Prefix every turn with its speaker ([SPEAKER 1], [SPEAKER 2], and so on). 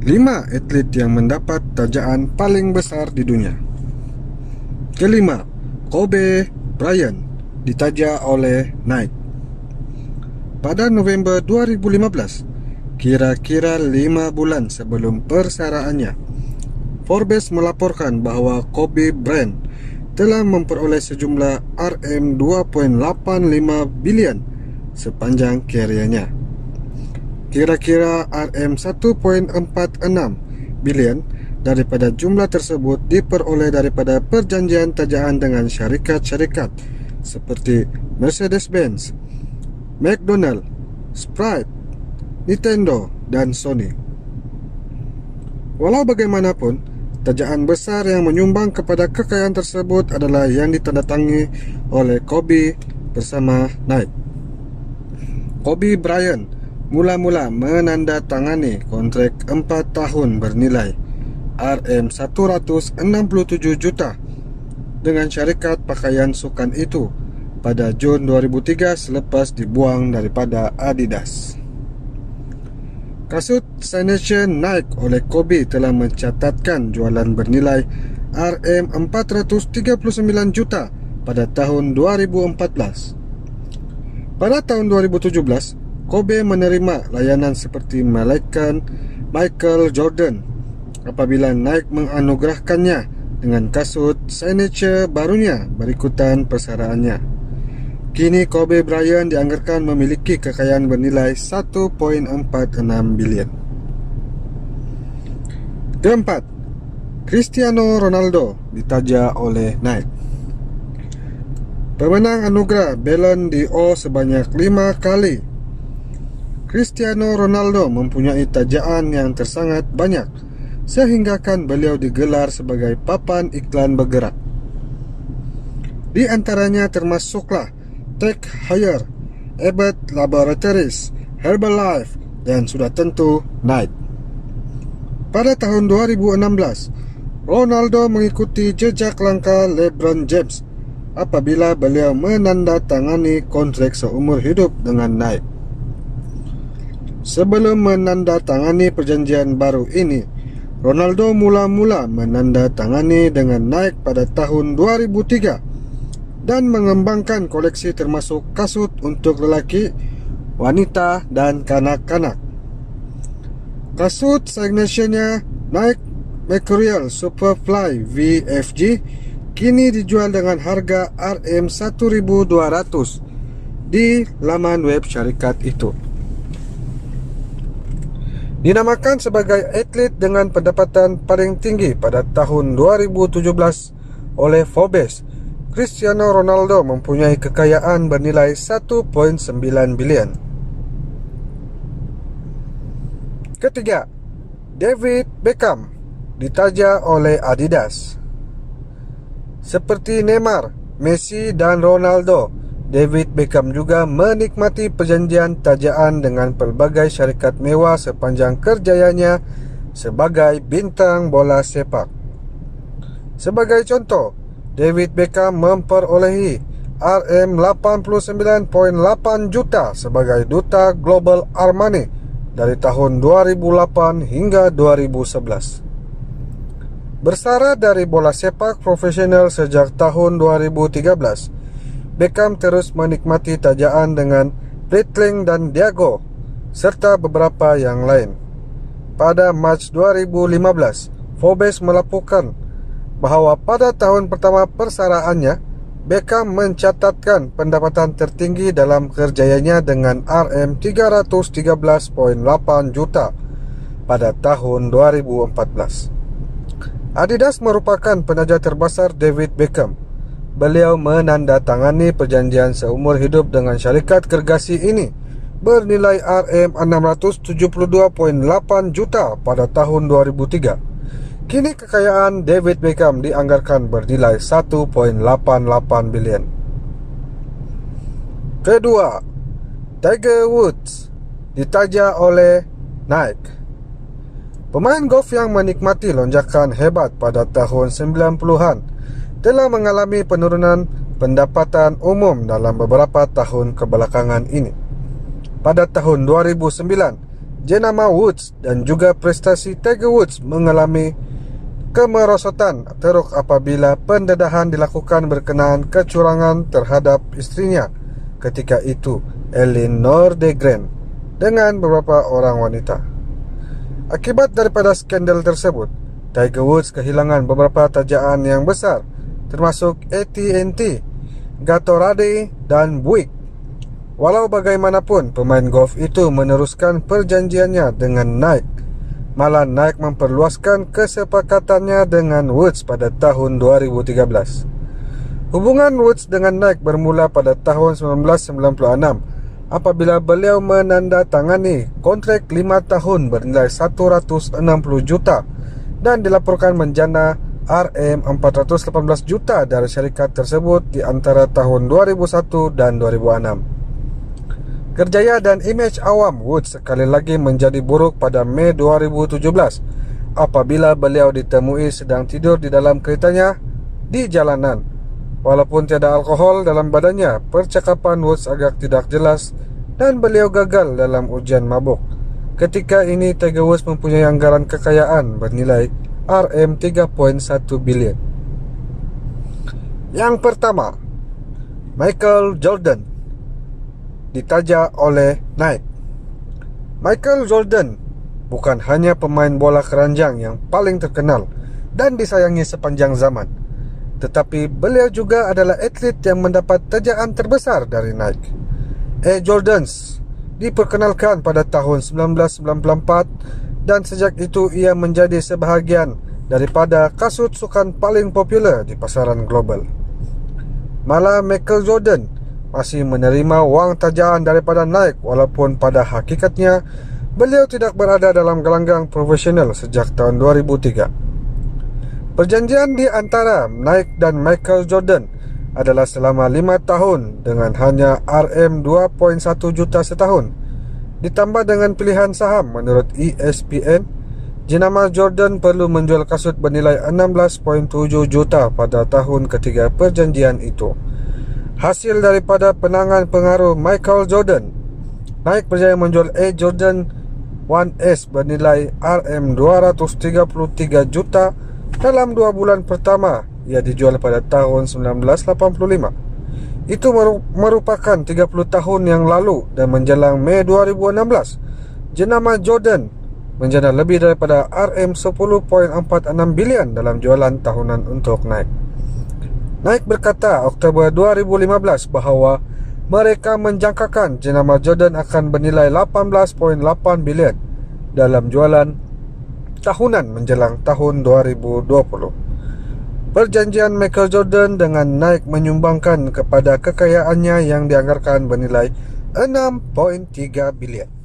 [SPEAKER 1] 5 atlet yang mendapat tajaan paling besar di dunia. Kelima, Kobe Bryant ditaja oleh Nike. Pada November 2015, kira-kira 5 bulan sebelum persaraannya, Forbes melaporkan bahawa Kobe Bryant telah memperoleh sejumlah RM2.85 bilion sepanjang karirnya. Kira-kira RM1.46 bilion daripada jumlah tersebut diperoleh daripada perjanjian tajaan dengan syarikat-syarikat seperti Mercedes-Benz, McDonald, Sprite, Nintendo dan Sony. Walau bagaimanapun, tajaan besar yang menyumbang kepada kekayaan tersebut adalah yang ditandatangani oleh Kobe bersama Nike. Kobe Bryant mula-mula menandatangani kontrak 4 tahun bernilai RM167 juta dengan syarikat pakaian sukan itu pada Jun 2003 selepas dibuang daripada Adidas. Kasut signature Nike oleh Kobe telah mencatatkan jualan bernilai RM439 juta pada tahun 2014. Pada tahun 2017, Kobe menerima layanan seperti Michael Jordan apabila Nike menganugerahkannya dengan kasut signature barunya berikutan persaraannya. Kini Kobe Bryant dianggarkan memiliki kekayaan bernilai 1.46 bilion. Keempat, Cristiano Ronaldo ditaja oleh Nike. Pemenang anugerah Ballon d'Or sebanyak 5 kali, Cristiano Ronaldo mempunyai tajaan yang tersangat banyak sehinggakan beliau digelar sebagai papan iklan bergerak. Di antaranya termasuklah Tech Heuer, Abbott Laboratories, Herbalife dan sudah tentu Nike. Pada tahun 2016, Ronaldo mengikuti jejak langkah LeBron James apabila beliau menandatangani kontrak seumur hidup dengan Nike. Sebelum menandatangani perjanjian baru ini, Ronaldo mula-mula menandatangani dengan Nike pada tahun 2003 dan mengembangkan koleksi termasuk kasut untuk lelaki, wanita dan kanak-kanak. Kasut signature-nya Nike Mercurial Superfly VFG kini dijual dengan harga RM1.200 di laman web syarikat itu. Dinamakan sebagai atlet dengan pendapatan paling tinggi pada tahun 2017 oleh Forbes, Cristiano Ronaldo mempunyai kekayaan bernilai 1.9 bilion. Ketiga, David Beckham ditaja oleh Adidas. Seperti Neymar, Messi dan Ronaldo, David Beckham juga menikmati perjanjian tajaan dengan pelbagai syarikat mewah sepanjang kerjayanya sebagai bintang bola sepak. Sebagai contoh, David Beckham memperolehi RM89.8 juta sebagai duta Global Armani dari tahun 2008 hingga 2011. Bersara dari bola sepak profesional sejak tahun 2013, Beckham terus menikmati tajaan dengan Breitling dan Diageo serta beberapa yang lain. Pada Mac 2015, Forbes melaporkan bahawa pada tahun pertama persaraannya, Beckham mencatatkan pendapatan tertinggi dalam kerjayanya dengan RM313.8 juta pada tahun 2014. Adidas merupakan penaja terbesar David Beckham. Beliau menandatangani perjanjian seumur hidup dengan syarikat gergasi ini bernilai RM672.8 juta pada tahun 2003. Kini kekayaan David Beckham dianggarkan bernilai 1.88 bilion. Kedua, Tiger Woods ditaja oleh Nike. Pemain golf yang menikmati lonjakan hebat pada tahun 90-an telah mengalami penurunan pendapatan umum dalam beberapa tahun kebelakangan ini. Pada tahun 2009, jenama Woods dan juga prestasi Tiger Woods mengalami kemerosotan teruk apabila pendedahan dilakukan berkenaan kecurangan terhadap istrinya ketika itu, Eleanor DeGrand, dengan beberapa orang wanita. Akibat daripada skandal tersebut, Tiger Woods kehilangan beberapa tajaan yang besar, termasuk AT&T, Gatorade, dan Buick. Walau bagaimanapun, pemain golf itu meneruskan perjanjiannya dengan Nike. Malah Nike memperluaskan kesepakatannya dengan Woods pada tahun 2013. Hubungan Woods dengan Nike bermula pada tahun 1996 apabila beliau menandatangani kontrak 5 tahun bernilai 160 juta dan dilaporkan menjana Rm418 juta dari syarikat tersebut di antara tahun 2001 dan 2006. Kerjaya dan imej awam Woods sekali lagi menjadi buruk pada Mei 2017 apabila beliau ditemui sedang tidur di dalam keretanya di jalanan. Walaupun tiada alkohol dalam badannya, percakapan Woods agak tidak jelas dan beliau gagal dalam ujian mabuk. Ketika ini Tiger Woods mempunyai anggaran kekayaan bernilai Rm3.1 bilion. Yang pertama, Michael Jordan ditaja oleh Nike. Michael Jordan bukan hanya pemain bola keranjang yang paling terkenal dan disayangi sepanjang zaman, tetapi beliau juga adalah atlet yang mendapat tajaan terbesar dari Nike. Air Jordans diperkenalkan pada tahun 1994 dan sejak itu ia menjadi sebahagian daripada kasut sukan paling popular di pasaran global. Malah Michael Jordan masih menerima wang tajaan daripada Nike walaupun pada hakikatnya beliau tidak berada dalam gelanggang profesional sejak tahun 2003. Perjanjian di antara Nike dan Michael Jordan adalah selama 5 tahun dengan hanya Rm2.1 juta setahun. Ditambah dengan pilihan saham menurut ESPN, jenama Jordan perlu menjual kasut bernilai 16.7 juta pada tahun ketiga perjanjian itu. Hasil daripada penangan pengaruh Michael Jordan, Nike berjaya menjual Air Jordan 1S bernilai Rm233 juta dalam 2 bulan pertama. Ia dijual pada tahun 1985. Itu merupakan 30 tahun yang lalu dan menjelang Mei 2016, jenama Jordan menjana lebih daripada Rm10.46 bilion dalam jualan tahunan untuk Nike. Nike berkata Oktober 2015 bahawa mereka menjangkakan jenama Jordan akan bernilai 18.8 bilion dalam jualan tahunan menjelang tahun 2020. Perjanjian Michael Jordan dengan Nike menyumbangkan kepada kekayaannya yang dianggarkan bernilai 6.3 bilion.